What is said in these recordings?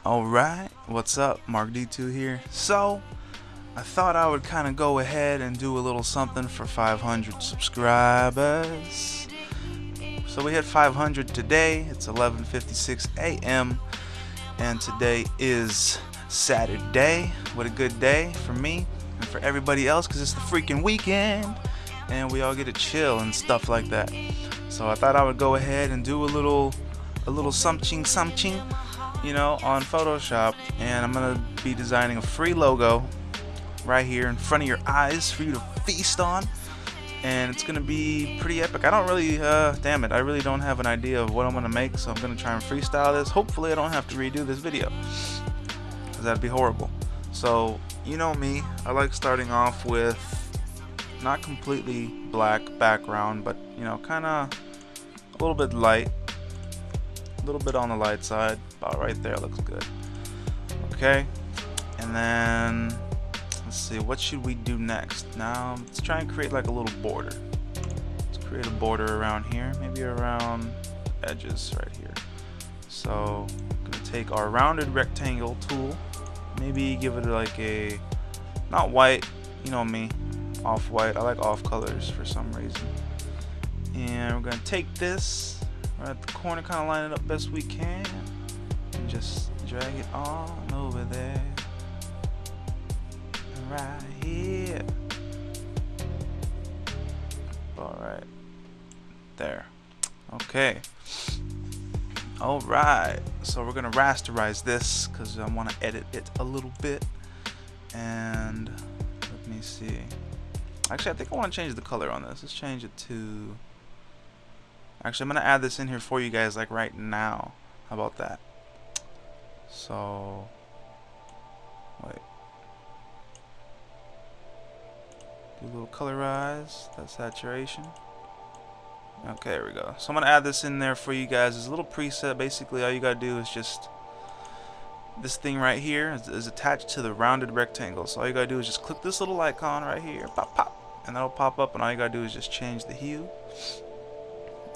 Alright, what's up? Marc Dtwo here. So, I thought I would kind of go ahead and do a little something for 500 subscribers. So we hit 500 today. It's 11:56 a.m. and today is Saturday. What a good day for me and for everybody else, because it's the freaking weekend and we all get to chill and stuff like that. So I thought I would go ahead and do a little something, you know, on Photoshop, and I'm gonna be designing a free logo right here in front of your eyes for you to feast on, and it's gonna be pretty epic. I don't really damn it, I really don't have an idea of what I'm gonna make, so I'm gonna try and freestyle this. Hopefully I don't have to redo this video, because that'd be horrible. So you know me, I like starting off with not completely black background, but you know, kinda a little bit light, a little bit on the light side. About right there looks good. Okay, and then let's see, what should we do next? Now let's try and create like a little border. Let's create a border around here, maybe around the edges right here. So I'm gonna take our rounded rectangle tool, maybe give it like a, not white, you know me, off-white. I like off colors for some reason. And we're gonna take this right at the corner, kind of line it up best we can, and just drag it on over there, right here. Alright, there. Okay. Alright, so we're gonna rasterize this because I want to edit it a little bit. And let me see. Actually, I think I want to change the color on this. Let's change it to... Actually, I'm going to add this in here for you guys like right now. How about that? So, wait. Do a little colorize, that saturation. Okay, there we go. So I'm going to add this in there for you guys. It's a little preset. Basically, all you got to do is just... This thing right here is attached to the rounded rectangle. So all you got to do is just click this little icon right here. Pop, pop. And that'll pop up, and all you got to do is just change the hue.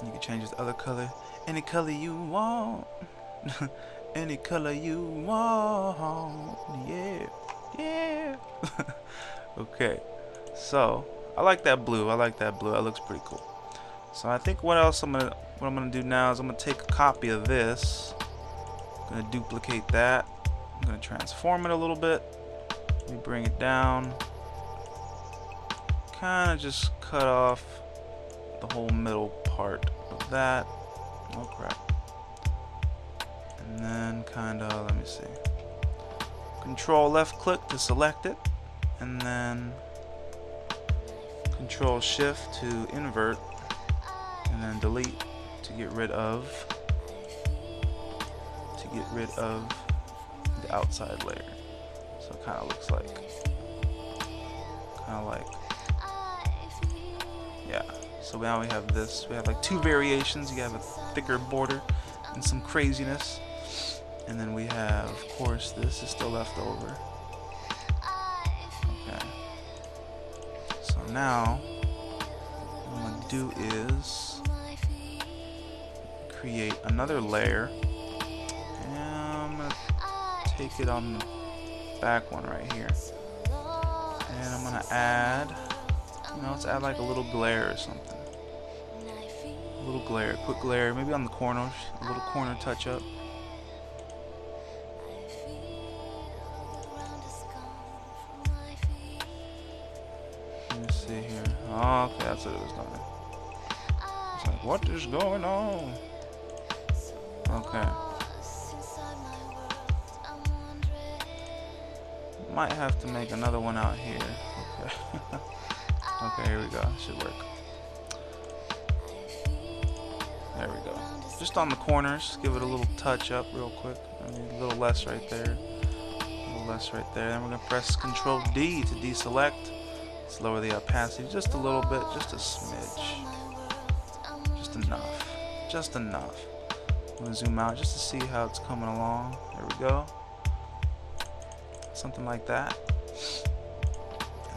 You can change it to other color, any color you want, any color you want, yeah. Okay, so I like that blue. That looks pretty cool. So I think what I'm gonna do now is I'm gonna take a copy of this. I'm gonna duplicate that. I'm gonna transform it a little bit. Let me bring it down. Kind of just cut off the whole middle part of that. Oh crap. And then kinda, let me see, control left click to select it, and then control shift to invert, and then delete to get rid of the outside layer. So it kinda looks like yeah. So now we have this. We have like two variations. You have a thicker border and some craziness, and then we have, of course, this is still left over. Okay. So now what I'm gonna do is create another layer, and I'm gonna take it on the back one right here, and I'm gonna add, you know, let's add like a little glare or something. A little glare, quick glare, maybe on the corners, a little corner touch up. Let me see here. Oh, okay, that's what it was doing. It's like, what is going on? Okay. Might have to make another one out here. Okay. Okay, here we go. Should work. There we go. Just on the corners, give it a little touch up real quick. Maybe a little less right there. A little less right there. Then we're going to press Control D to deselect. Let's lower the opacity just a little bit, just a smidge. Just enough. Just enough. I'm going to zoom out just to see how it's coming along. There we go. Something like that.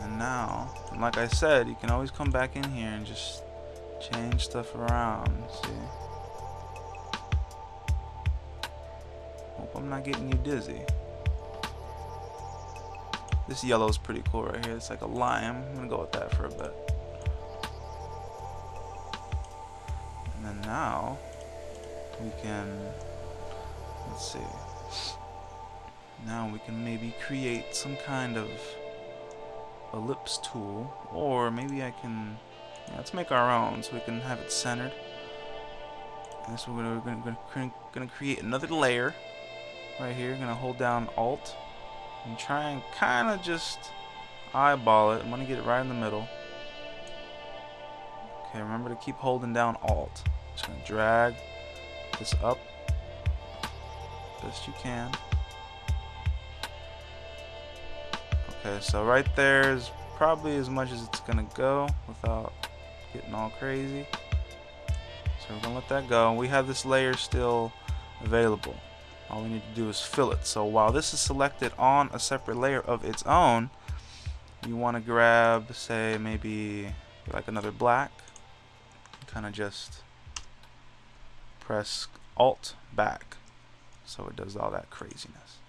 And now, and like I said, you can always come back in here and just change stuff around. See? Hope I'm not getting you dizzy. This yellow is pretty cool right here. It's like a lime. I'm gonna go with that for a bit. And then now we can, let's see. Now we can maybe create some kind of ellipse tool, or maybe I can, yeah, let's make our own so we can have it centered. And this we're gonna create another layer right here. Gonna hold down Alt and try and kind of just eyeball it. I'm gonna get it right in the middle. Okay, remember to keep holding down Alt. Just gonna drag this up best you can. Okay, so right there is probably as much as it's gonna go without getting all crazy. So we're gonna let that go. We have this layer still available. All we need to do is fill it. So while this is selected on a separate layer of its own, you want to grab, say, maybe like another black. Kind of just press Alt back so it does all that craziness.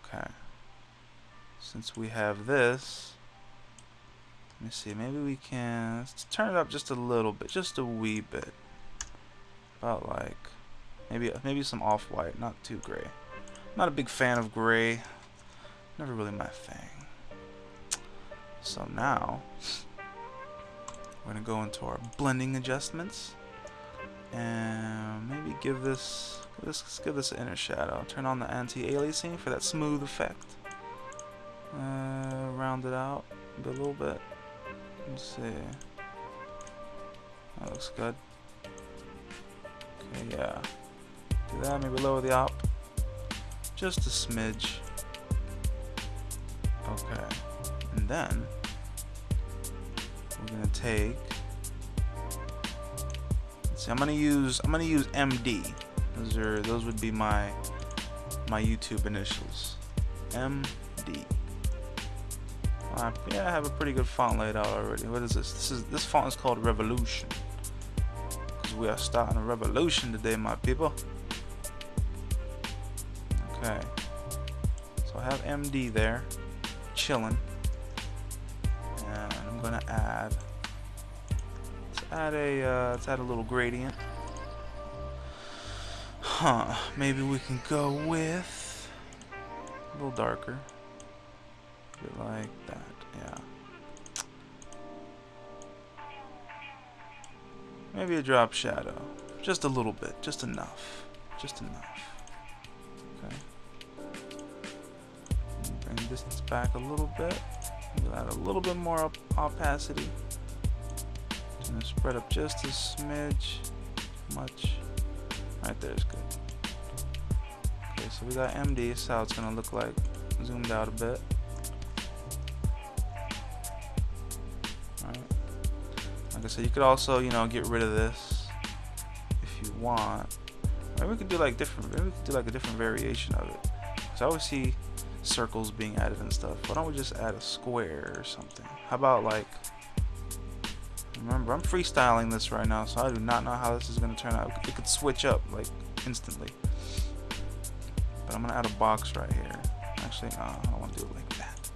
Okay. Since we have this, let me see, maybe we can, let's turn it up just a little bit, just a wee bit. About like, maybe some off-white, not too gray. Not a big fan of gray. Never really my thing. So now, we're going to go into our blending adjustments. And maybe give this an inner shadow. Turn on the anti-aliasing for that smooth effect. Round it out a little bit. Let's see. That looks good. Okay, yeah. Do that. Maybe lower the op just a smidge. Okay, and then we're gonna take. Let's see. I'm gonna use MD. Those would be my YouTube initials. MD. Yeah, I have a pretty good font laid out already. What is this? This font is called Revolution. Because we are starting a revolution today, my people. Okay. So I have MD there, chilling. And I'm gonna add. Let's add a little gradient. Huh? Maybe we can go with a little darker. A bit like that, yeah. Maybe a drop shadow. Just a little bit, just enough. Just enough. Okay. Bring the distance back a little bit. We'll add a little bit more opacity. Just gonna spread up just a smidge. Much. Right there is good. Okay, so we got MD, so how it's gonna look like. Zoomed out a bit. Like I said, you could also, you know, get rid of this if you want. Maybe we could do like a different variation of it. Cause I always see circles being added and stuff. Why don't we just add a square or something? How about like? Remember, I'm freestyling this right now, so I do not know how this is gonna turn out. It could switch up like instantly. But I'm gonna add a box right here. Actually, no, I don't want to do it like that.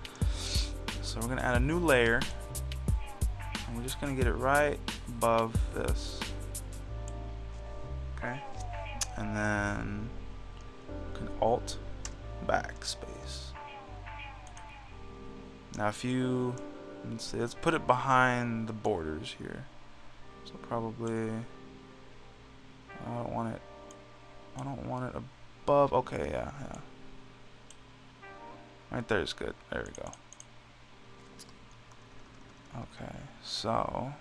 So we're gonna add a new layer. And we're just gonna get it right above this. Okay. And then you can Alt backspace. Now if you let's put it behind the borders here. So probably I don't want it above. Okay, yeah. Right there is good. There we go. Okay, so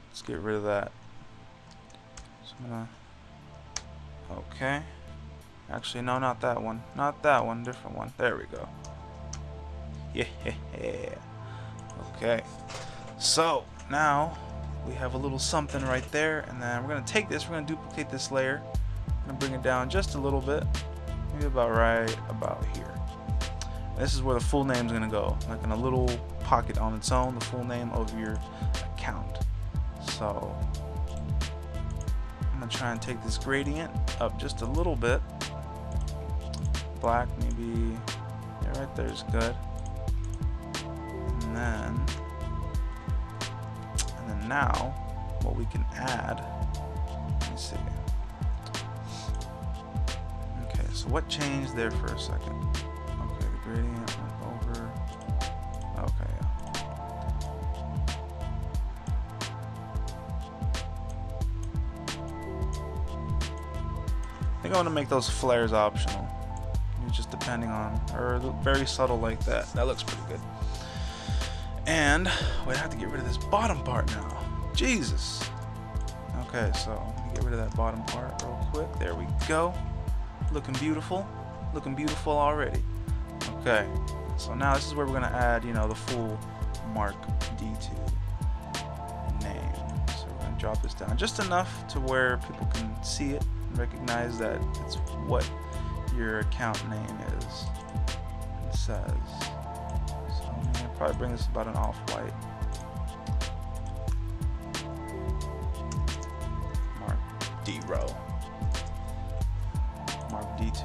let's get rid of that. So I'm gonna, okay. Actually, no, not that one. Not that one, different one. There we go. Yeah. Okay. So now we have a little something right there, and then we're gonna take this, we're gonna duplicate this layer. I'm gonna bring it down just a little bit. Maybe about right about here. This is where the full name is going to go, like in a little pocket on its own, the full name of your account. So I'm gonna try and take this gradient up just a little bit. Black, maybe, yeah, right there is good. And then now, what we can add, let me see. Okay, so what changed there for a second? Okay, the gradient went over. Okay, yeah. I think I want to make those flares optional. Just depending on, or very subtle like that. That looks pretty good. And wait, I have to get rid of this bottom part now. Jesus. Okay, so let me get rid of that bottom part real quick. There we go. Looking beautiful. Looking beautiful already. Okay, so now this is where we're gonna add, you know, the full Marc D2 name. So we're gonna drop this down just enough to where people can see it and recognize that it's what your account name is. It says. So I'm gonna probably bring this about an off-white. Marc D row. Marc D2.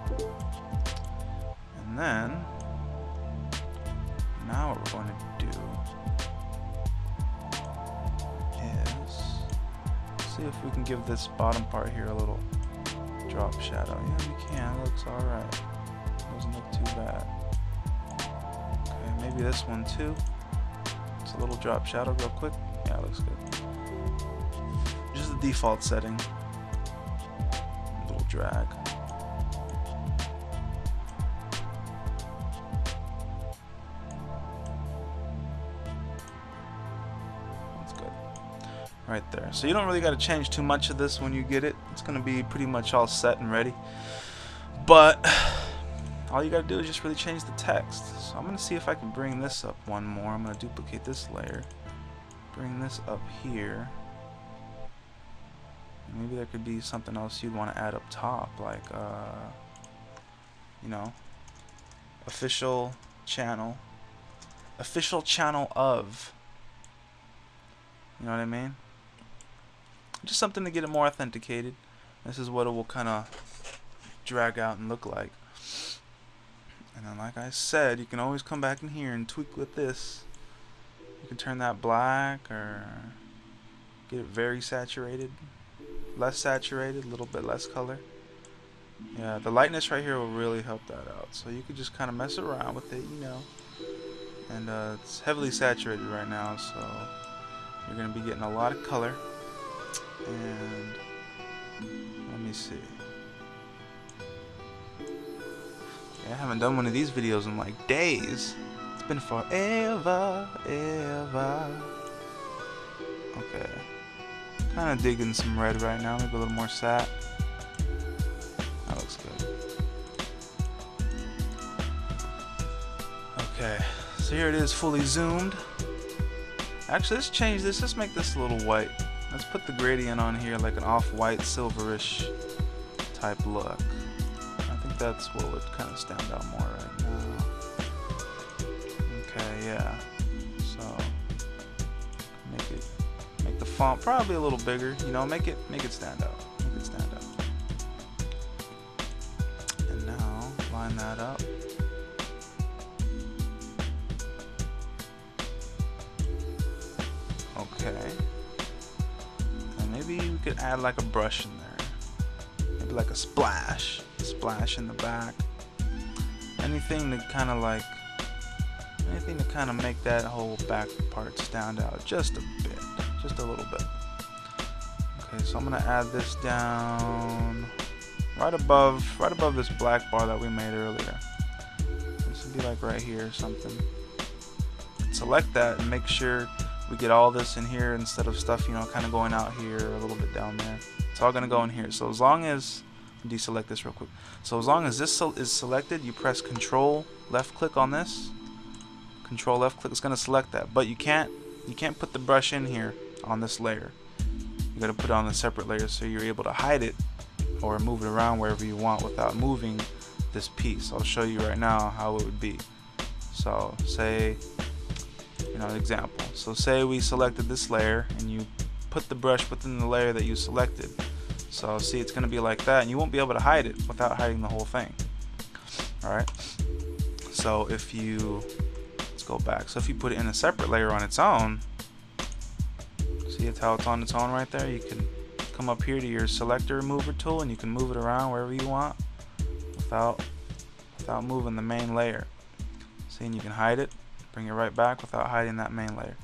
There we go. And then now what we're going to do is see if we can give this bottom part here a little drop shadow. Yeah, we can. It looks alright. Doesn't look too bad. Okay, maybe this one too. It's a little drop shadow real quick. Yeah, it looks good. Just the default setting. A little drag. That's good. Right there. So you don't really got to change too much of this when you get it. It's going to be pretty much all set and ready. But all you got to do is just really change the text. So I'm going to see if I can bring this up one more. I'm going to duplicate this layer. Bring this up here. Maybe there could be something else you'd want to add up top, like, you know, official channel of, you know what I mean? Just something to get it more authenticated. This is what it will kind of drag out and look like. And then, like I said, you can always come back in here and tweak with this. You can turn that black or get it very saturated, less saturated, a little bit less color. Yeah, the lightness right here will really help that out. So you could just kind of mess around with it, you know. And it's heavily saturated right now, so you're going to be getting a lot of color. And let me see. Yeah, I haven't done one of these videos in like days. It's been forever, ever. Okay. Kind of digging some red right now. Maybe a little more sat. That looks good. Okay. So here it is, fully zoomed. Actually, let's change this. Let's make this a little white. Let's put the gradient on here like an off-white, silverish type look. I think that's what would kind of stand out more right now. Okay, yeah. So make the font probably a little bigger. You know, make it stand out. Make it stand out. And now line that up. Okay. And maybe we could add like a brush in there. Maybe like a splash in the back. Anything to kind of like, anything to kind of make that whole back part stand out just a bit, just a little bit. Okay, so I'm gonna add this down right above this black bar that we made earlier. This would be like right here or something. Select that and make sure we get all this in here instead of stuff, you know, kind of going out here or a little bit down there. It's all gonna go in here. So as long as, deselect this real quick. So as long as this is selected, you press Control left click on this. Control left click is gonna select that, but you can't put the brush in here on this layer. You gotta put it on a separate layer so you're able to hide it or move it around wherever you want without moving this piece. I'll show you right now how it would be. So say, you know, example. So say we selected this layer and you put the brush within the layer that you selected. So see, it's going to be like that, and you won't be able to hide it without hiding the whole thing. Alright, so if you, let's go back, so if you put it in a separate layer on its own, see how it's on its own right there, you can come up here to your selector remover tool and you can move it around wherever you want without moving the main layer. See, and you can hide it, bring it right back without hiding that main layer.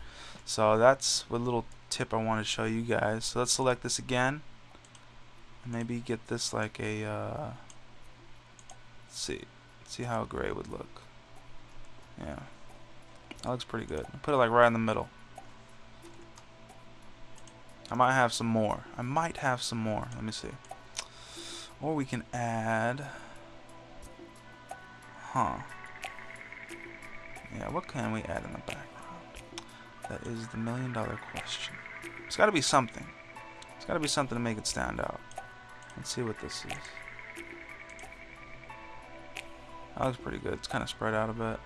So that's a little tip I want to show you guys. So let's select this again and maybe get this like a let's see how gray would look. Yeah, that looks pretty good. Put it like right in the middle. I might have some more. Let me see. Or we can add, yeah, what can we add in the background? That is the million-dollar question. It's got to be something. It's got to be something to make it stand out. Let's see what this is. That looks pretty good. It's kind of spread out a bit.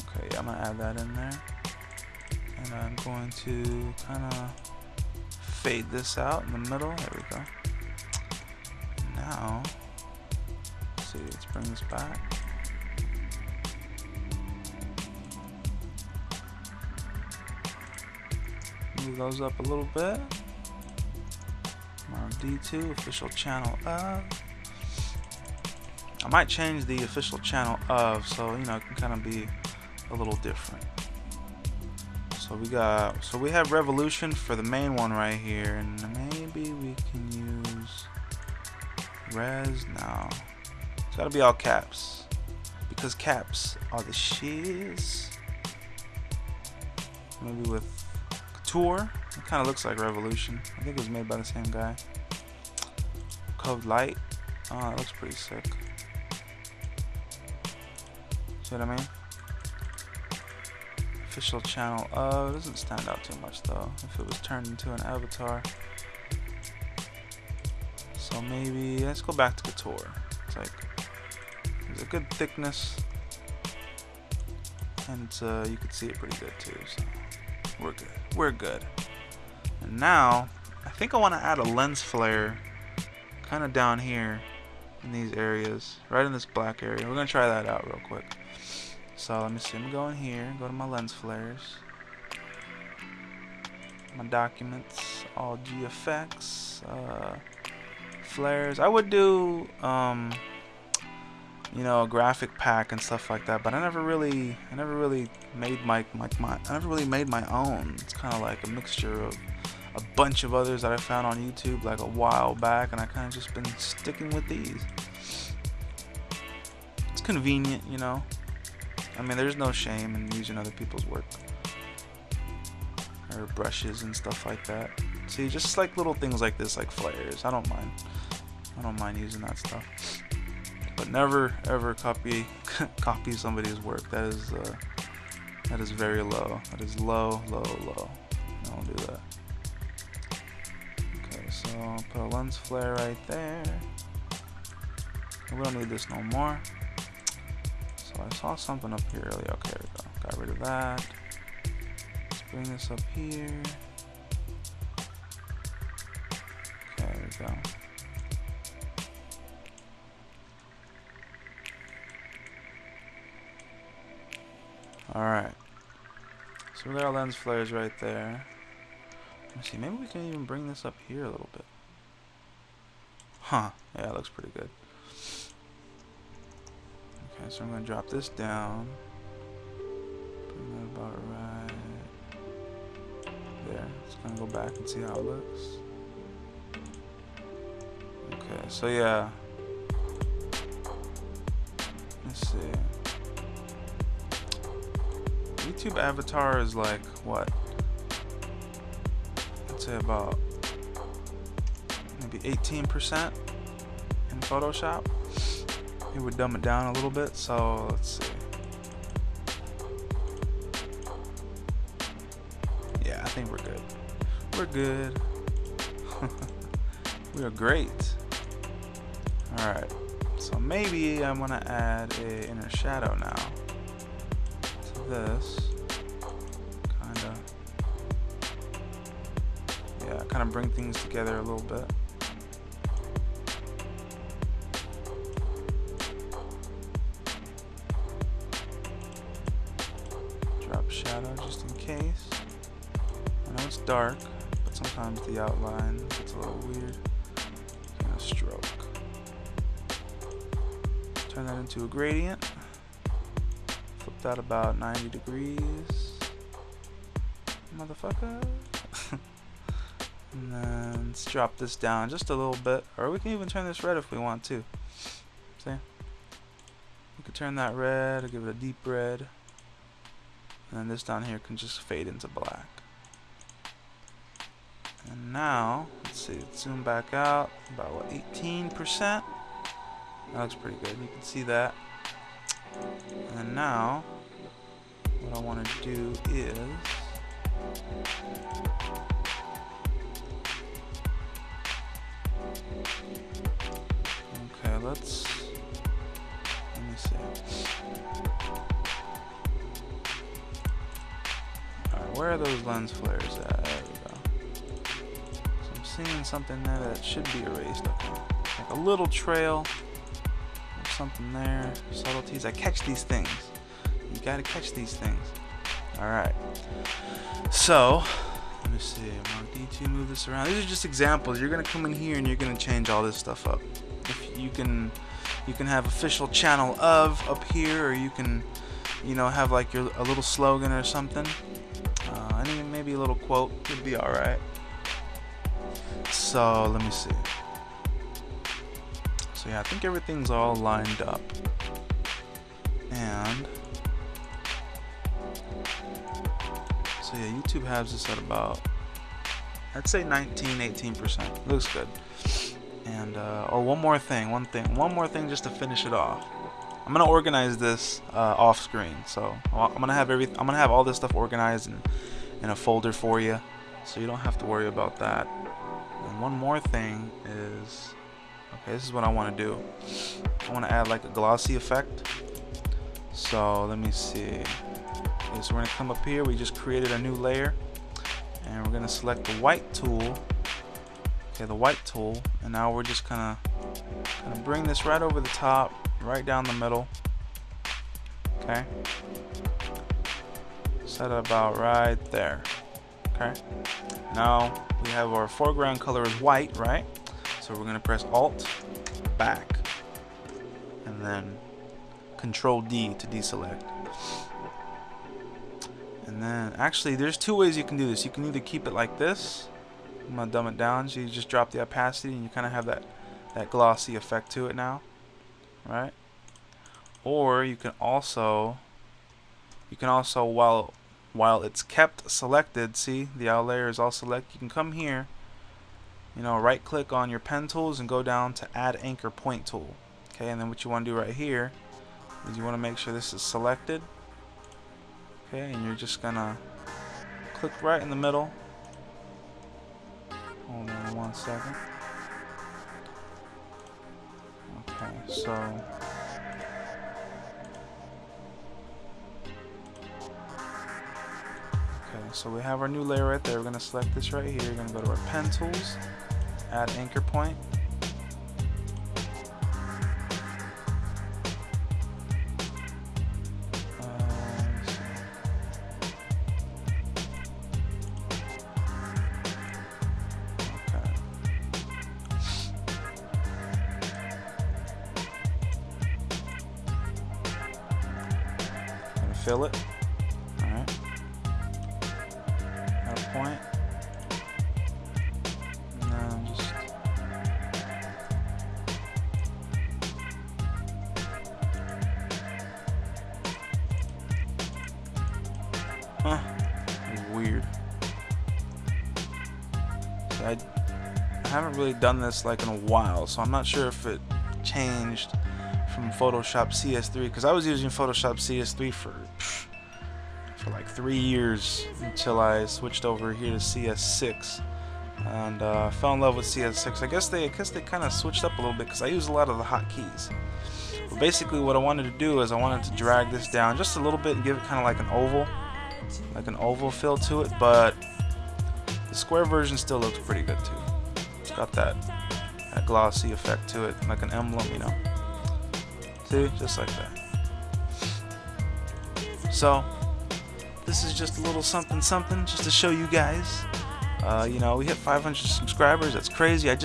Okay, yeah, I'm going to add that in there. And I'm going to kind of fade this out in the middle. There we go. Now, let's see, let's bring this back. Move those up a little bit. Marc Dtwo, official channel of. I might change the official channel of, so you know it can kind of be a little different. So we have Revolution for the main one right here, and maybe we can use Res now. It's gotta be all caps because caps are the shiz. Maybe with Dtwo. It kind of looks like Revolution. I think it was made by the same guy. Code Light. Oh, that looks pretty sick. See what I mean? Official channel. It doesn't stand out too much though. If it was turned into an avatar. So maybe let's go back to Dtwo. It's like there's a good thickness, and you can see it pretty good too. So we're good. We're good. And now I think I want to add a lens flare, kind of down here in these areas, right in this black area. We're gonna try that out real quick. So let me see, I'm going here, go to my lens flares, my documents, all GFX, flares. I would do, you know, a graphic pack and stuff like that, but I never really made my own. It's kind of like a mixture of a bunch of others that I found on YouTube like a while back, and I kind of just been sticking with these. It's convenient, you know. I mean, there's no shame in using other people's work or brushes and stuff like that. See, just like little things like this, like flares. I don't mind using that stuff. But never ever copy somebody's work. That is very low. That is low. Don't do that. Okay, so I'll put a lens flare right there. We don't need this no more. So I saw something up here earlier. Okay, there we go. Got rid of that. Let's bring this up here. Okay, there we go. Alright. So we got our lens flares right there. Let me see, maybe we can even bring this up here a little bit. Huh. Yeah, it looks pretty good. Okay, so I'm going to drop this down. Bring that about right there. Just going to go back and see how it looks. Okay, so yeah. Let's see. YouTube avatar is like, what? I'd say about maybe 18% in Photoshop. It would dumb it down a little bit, so let's see. Yeah, I think we're good. We're good. We are great. Alright, so maybe I'm gonna add a inner shadow now to this. kind of bring things together a little bit. Drop shadow just in case. I know it's dark, but sometimes the outline gets a little weird. Kind of stroke. Turn that into a gradient. Flip that about 90 degrees. Motherfucker. And then let's drop this down just a little bit. Or we can even turn this red if we want to. See? We could turn that red or give it a deep red. And then this down here can just fade into black. And now, let's see, let's zoom back out. About what, 18%? That looks pretty good. You can see that. And now, what I want to do is okay, let me see. Alright, where are those lens flares at? There we go. So I'm seeing something there that should be erased. Okay. Like a little trail. There's something there. Subtleties. I catch these things. You gotta catch these things. Alright. So, let me see. Mark Dtwo, move this around. These are just examples. You're gonna come in here and you're gonna change all this stuff up. If you can have official channel of up here, or you can, you know, have like a little slogan or something. Maybe a little quote would be alright. So let me see. So yeah, I think everything's all lined up. And so yeah, YouTube has this at about, I'd say 19-18%. Looks good. And oh, one more thing just to finish it off. I'm gonna organize this off screen. So I'm gonna have all this stuff organized in a folder for you, so you don't have to worry about that. And one more thing is, okay, this is what I want to do. I want to add like a glossy effect. So let me see. Okay, so we're gonna come up here. We just created a new layer, and we're gonna select the white tool. Okay, the white tool, and now we're just gonna bring this right over the top, right down the middle. Okay. Set it about right there. Okay. Now we have our foreground color is white, right? So we're gonna press Alt, back, and then Control D to deselect. And then actually, there's two ways you can do this. You can either keep it like this. I'm gonna dumb it down, so you just drop the opacity, and you kind of have that glossy effect to it now, right? Or you can also while it's kept selected, see the outer layer is all selected, you can come here, you know, right click on your pen tools and go down to add anchor point tool. Okay, and then what you want to do right here is you want to make sure this is selected. Okay, and you're just gonna click right in the middle. Hold on 1 second. Okay, so so we have our new layer right there. We're going to select this right here. We're going to go to our pen tools, add anchor point. Okay. Gonna fill it. Point, and then just weird. So I haven't really done this like in a while, so I'm not sure if it changed from Photoshop CS3, because I was using Photoshop CS3 for like 3 years until I switched over here to CS6, and fell in love with CS6. I guess they kind of switched up a little bit because I use a lot of the hotkeys. But basically, what I wanted to do is I wanted to drag this down just a little bit and give it kind of like an oval feel to it. But The square version still looks pretty good too. It's got that glossy effect to it, like an emblem, you know. See, just like that. So this is just a little something just to show you guys. You know, we hit 500 subscribers. That's crazy. I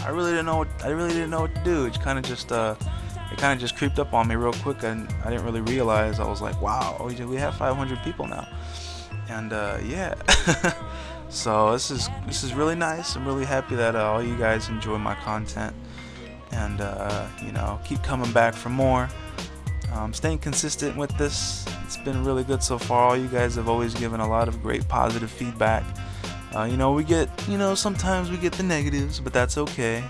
really didn't know what to do. It kind of just creeped up on me real quick, and I didn't really realize. I was like, wow, we have 500 people now, and yeah. So this is really nice. I'm really happy that all you guys enjoy my content, and you know, keep coming back for more. Staying consistent with this. It's been really good so far. All you guys have always given a lot of great positive feedback. You know, we get, you know, sometimes we get the negatives, but that's okay.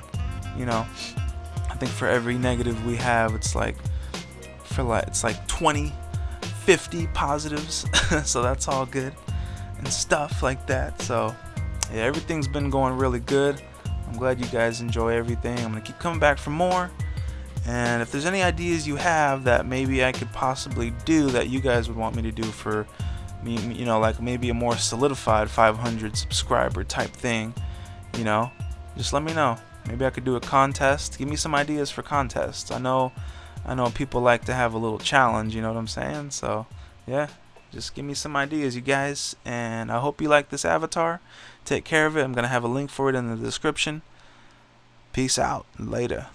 You know, I think for every negative we have, it's like 20, 50 positives. So that's all good and stuff like that. So yeah, everything's been going really good. I'm glad you guys enjoy everything. I'm gonna keep coming back for more. And if there's any ideas you have that maybe I could possibly do that you guys would want me to do for me, you know, like maybe a more solidified 500 subscriber type thing, you know, just let me know. Maybe I could do a contest. Give me some ideas for contests. I know people like to have a little challenge, you know what I'm saying? So yeah, just give me some ideas, you guys, and I hope you like this avatar. Take care of it. I'm gonna have a link for it in the description. Peace out. Later.